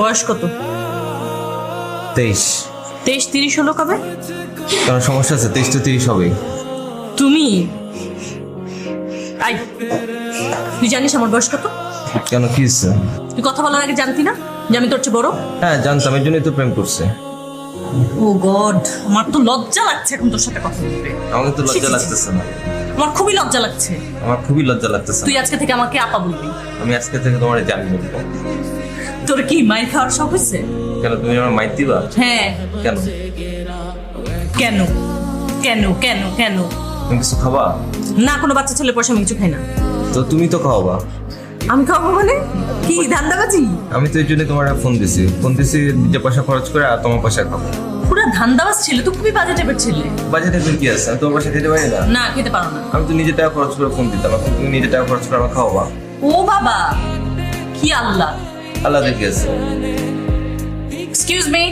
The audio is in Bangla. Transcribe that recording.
বয়স কত? 23। 23-30 হলো কবে? কারণ সমস্যা আছে, 23 তো 30 হবেই। তুমি আই তুই জানিস আমার বয়স কত? কেন, কি হচ্ছে? তুই কথা বলার আগে জানতি না যে আমি তোর চেয়ে বড়? হ্যাঁ জানতাম, এর জন্যই তো প্রেম করছে। ও গড, আমার তো লজ্জা লাগছে এখন তোর সাথে কথা বলতে। আমাকে তো লজ্জা লাগতেছে না। আমার খুবই লজ্জা লাগছে। আমার খুবই লজ্জা লাগতেছে। তুই আজকে থেকে আমাকে আপা বলবি। আমি আজকে থেকে তোমার জানি বলবো। তোর কি মাইর খাওয়ার শখ হয়েছে? কেন, তুমি আমার মাইর দিবা? হ্যাঁ। কেন? কেন কেন কেন কেন? তুমি কিছু খাবা? না, কোনো বাচ্চা ছেলে পয়সা আমি কিছু খাই না। তো তুমি তো খাওয়াবা। আমি খাবো মানে কি ধান্দাবাজি? আমি তো এই জন্য তোমার ফোন দিছি, যে পয়সা খরচ করে আর তোমার পয়সা খাবো। পুরো ধান্দাবাজ ছেলে তো, খুবই বাজে টাইপের ছেলে। বাজেটে কি আছে? আমি তোমার পয়সা খেতে পারি না? না, খেতে পারো না। আমি তো নিজে টাকা খরচ করে ফোন দিতাম, এখন তুমি নিজে টাকা খরচ করে আমার খাওয়াবা। ও বাবা, কি আল্লাহ। আল্লাহ দেখে আছে। Excuse me.